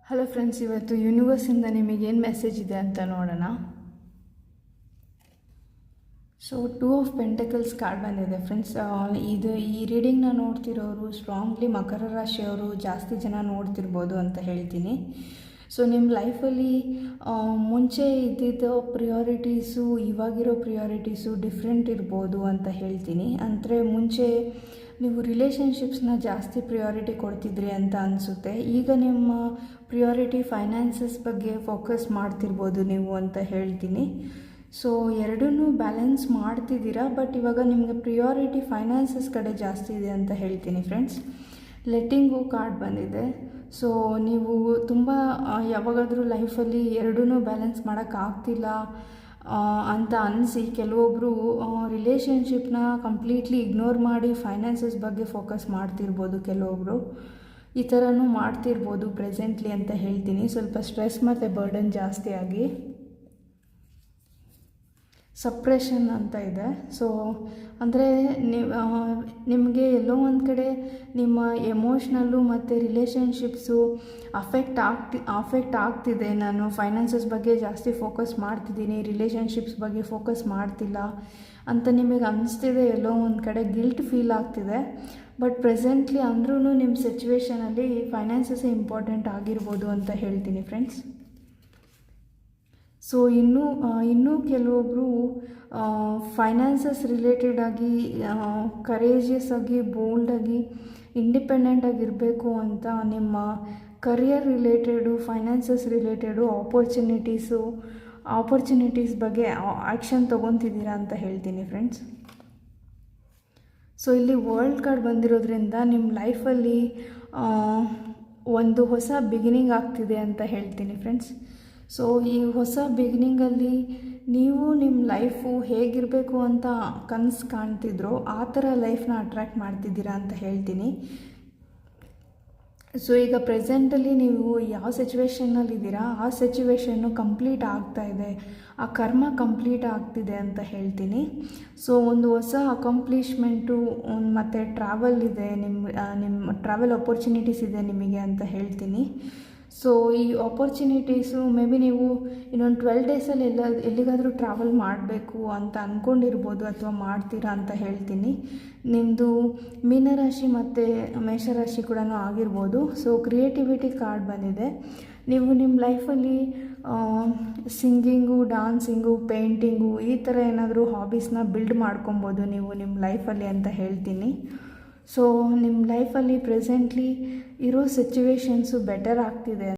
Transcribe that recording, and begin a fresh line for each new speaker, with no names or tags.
Hello friends, ಇವತ್ತು ಯೂನಿವರ್ಸಿಂದ ನಿಮಗೇನು message ಇದೆ ಅಂತ ನೋಡೋಣ. ಸೊ 2 ಆಫ್ ಪೆಂಟಕಲ್ಸ್ ಕಾರ್ಡ್ ಬಂದಿದೆ ಫ್ರೆಂಡ್ಸ್. ಈ ರೀಡಿಂಗ್ನ ನೋಡ್ತಿರೋರು ಸ್ಟ್ರಾಂಗ್ಲಿ ಮಕರ ರಾಶಿಯವರು ಜಾಸ್ತಿ ಜನ ನೋಡ್ತಿರ್ಬೋದು ಅಂತ ಹೇಳ್ತೀನಿ. ಸೊ ನಿಮ್ಮ ಲೈಫಲ್ಲಿ ಮುಂಚೆ ಇದ್ದಿದ್ದ ಪ್ರಿಯಾರಿಟೀಸು ಇವಾಗಿರೋ ಪ್ರಿಯಾರಿಟೀಸು ಡಿಫ್ರೆಂಟ್ ಇರ್ಬೋದು ಅಂತ ಹೇಳ್ತೀನಿ. ಅಂದರೆ ಮುಂಚೆ ನೀವು ರಿಲೇಷನ್ಶಿಪ್ಸ್ನ ಜಾಸ್ತಿ ಪ್ರಿಯಾರಿಟಿ ಕೊಡ್ತಿದ್ರಿ ಅಂತ ಅನಿಸುತ್ತೆ. ಈಗ ನಿಮ್ಮ ಪ್ರಿಯಾರಿಟಿ ಫೈನಾನ್ಸಸ್ ಬಗ್ಗೆ ಫೋಕಸ್ ಮಾಡ್ತಿರ್ಬೋದು ನೀವು ಅಂತ ಹೇಳ್ತೀನಿ. ಸೊ ಎರಡನ್ನೂ ಬ್ಯಾಲೆನ್ಸ್ ಮಾಡ್ತಿದ್ದೀರಾ, ಬಟ್ ಇವಾಗ ನಿಮಗೆ ಪ್ರಿಯಾರಿಟಿ ಫೈನಾನ್ಸಸ್ ಕಡೆ ಜಾಸ್ತಿ ಇದೆ ಅಂತ ಹೇಳ್ತೀನಿ ಫ್ರೆಂಡ್ಸ್. ಲೆಟ್ಟಿಂಗ್ ಗೋ ಕಾರ್ಡ್ ಬಂದಿದೆ. ಸೊ ನೀವು ತುಂಬ ಯಾವಾಗಾದರೂ ಲೈಫಲ್ಲಿ ಎರಡನ್ನೂ ಬ್ಯಾಲೆನ್ಸ್ ಮಾಡೋಕ್ಕಾಗ್ತಿಲ್ಲ ಅಂತ ಅನಿಸಿ ಕೆಲವೊಬ್ಬರು ರಿಲೇಷನ್ಶಿಪ್ನ ಕಂಪ್ಲೀಟ್ಲಿ ಇಗ್ನೋರ್ ಮಾಡಿ ಫೈನಾನ್ಸಸ್ ಬಗ್ಗೆ ಫೋಕಸ್ ಮಾಡ್ತಿರ್ಬೋದು. ಕೆಲವೊಬ್ಬರು ಈ ಥರನೂ ಮಾಡ್ತಿರ್ಬೋದು ಪ್ರೆಸೆಂಟ್ಲಿ ಅಂತ ಹೇಳ್ತೀನಿ. ಸ್ವಲ್ಪ ಸ್ಟ್ರೆಸ್ ಮತ್ತು ಬರ್ಡನ್ ಜಾಸ್ತಿ ಆಗಿ ಸಪ್ರೆಷನ್ ಅಂತ ಇದೆ. ಸೊ ಅಂದರೆ ನಿಮಗೆ ಎಲ್ಲೋ ಒಂದು ಕಡೆ ನಿಮ್ಮ ಎಮೋಷ್ನಲ್ಲು ಮತ್ತು ರಿಲೇಷನ್ಶಿಪ್ಸು ಅಫೆಕ್ಟ್ ಆಗ್ತಿದೆ. ನಾನು ಫೈನಾನ್ಸಸ್ ಬಗ್ಗೆ ಜಾಸ್ತಿ ಫೋಕಸ್ ಮಾಡ್ತಿದ್ದೀನಿ, ರಿಲೇಷನ್ಶಿಪ್ಸ್ ಬಗ್ಗೆ ಫೋಕಸ್ ಮಾಡ್ತಿಲ್ಲ ಅಂತ ನಿಮಗೆ ಅನಿಸ್ತಿದೆ. ಎಲ್ಲೋ ಒಂದು ಕಡೆ ಗಿಲ್ಟ್ ಫೀಲ್ ಆಗ್ತಿದೆ. ಬಟ್ ಪ್ರೆಸೆಂಟ್ಲಿ ಅಂದ್ರೂ ನಿಮ್ಮ ಸಿಚುವೇಷನಲ್ಲಿ ಫೈನಾನ್ಸಸ್ಸೇ ಇಂಪಾರ್ಟೆಂಟ್ ಆಗಿರ್ಬೋದು ಅಂತ ಹೇಳ್ತೀನಿ ಫ್ರೆಂಡ್ಸ್. ಸೊ ಇನ್ನೂ ಕೆಲವೊಬ್ಬರು ಫೈನಾನ್ಸಸ್ ರಿಲೇಟೆಡ್ ಆಗಿ ಕರೇಜಿಯಸ್ ಆಗಿ ಬೋಲ್ಡಾಗಿ ಇಂಡಿಪೆಂಡೆಂಟಾಗಿರಬೇಕು ಅಂತ ನಿಮ್ಮ career related finances related opportunities ಬಗ್ಗೆ ಆ್ಯಕ್ಷನ್ ತೊಗೊತಿದ್ದೀರಾ ಅಂತ ಹೇಳ್ತೀನಿ ಫ್ರೆಂಡ್ಸ್. ಸೊ ಇಲ್ಲಿ ವರ್ಲ್ಡ್ ಕಾರ್ಡ್ ಬಂದಿರೋದ್ರಿಂದ ನಿಮ್ಮ ಲೈಫಲ್ಲಿ ಒಂದು ಹೊಸ ಬಿಗಿನಿಂಗ್ ಆಗ್ತಿದೆ ಅಂತ ಹೇಳ್ತೀನಿ ಫ್ರೆಂಡ್ಸ್. ಸೊ ಈ ಹೊಸ ಬಿಗಿನಿಂಗಲ್ಲಿ ನೀವು ನಿಮ್ಮ ಲೈಫು ಹೇಗಿರಬೇಕು ಅಂತ ಕನಸು ಕಾಣ್ತಿದ್ರೋ ಆ ಥರ ಲೈಫ್ನ ಅಟ್ರ್ಯಾಕ್ಟ್ ಮಾಡ್ತಿದ್ದೀರಾ ಅಂತ ಹೇಳ್ತೀನಿ. ಸೊ ಈಗ ಪ್ರೆಸೆಂಟಲ್ಲಿ ನೀವು ಯಾವ ಸಿಚುವೇಷನ್ನಲ್ಲಿದ್ದೀರಾ ಆ ಸಿಚುವೇಷನ್ನು ಕಂಪ್ಲೀಟ್ ಆಗ್ತಾಯಿದೆ, ಆ ಕರ್ಮ ಕಂಪ್ಲೀಟ್ ಆಗ್ತಿದೆ ಅಂತ ಹೇಳ್ತೀನಿ. ಸೊ ಒಂದು ಹೊಸ ಅಕಾಂಪ್ಲಿಷ್ಮೆಂಟು ಮತ್ತು ಟ್ರಾವೆಲ್ ಇದೆ, ನಿಮ್ಮ ಟ್ರಾವೆಲ್ ಆಪರ್ಚುನಿಟೀಸ್ ಇದೆ ನಿಮಗೆ ಅಂತ ಹೇಳ್ತೀನಿ. ಸೊ ಈ ಆಪರ್ಚುನಿಟೀಸು ಮೇ ಬಿ ನೀವು ಇನ್ನೊಂದು 12 ಡೇಸಲ್ಲಿ ಎಲ್ಲಿಗಾದರೂ ಟ್ರಾವೆಲ್ ಮಾಡಬೇಕು ಅಂತ ಅಂದ್ಕೊಂಡಿರ್ಬೋದು ಅಥವಾ ಮಾಡ್ತೀರಾ ಅಂತ ಹೇಳ್ತೀನಿ. ನಿಮ್ಮದು ಮೀನರಾಶಿ ಮತ್ತು ಮೇಷರಾಶಿ ಕೂಡ ಆಗಿರ್ಬೋದು. ಸೊ ಕ್ರಿಯೇಟಿವಿಟಿ ಕಾರ್ಡ್ ಬಂದಿದೆ. ನೀವು ನಿಮ್ಮ ಲೈಫಲ್ಲಿ ಸಿಂಗಿಂಗು, ಡಾನ್ಸಿಂಗು, ಪೇಂಟಿಂಗು ಈ ಥರ ಏನಾದರೂ ಹಾಬೀಸ್ನ ಬಿಲ್ಡ್ ಮಾಡ್ಕೊಬೋದು ನೀವು ನಿಮ್ಮ ಲೈಫಲ್ಲಿ ಅಂತ ಹೇಳ್ತೀನಿ. ಸೊ ನಿಮ್ಮ ಲೈಫಲ್ಲಿ ಪ್ರೆಸೆಂಟ್ಲಿ ಇರೋ ಸಿಚುವೇಶನ್ಸು ಬೆಟರ್ ಆಗ್ತಿದೆ.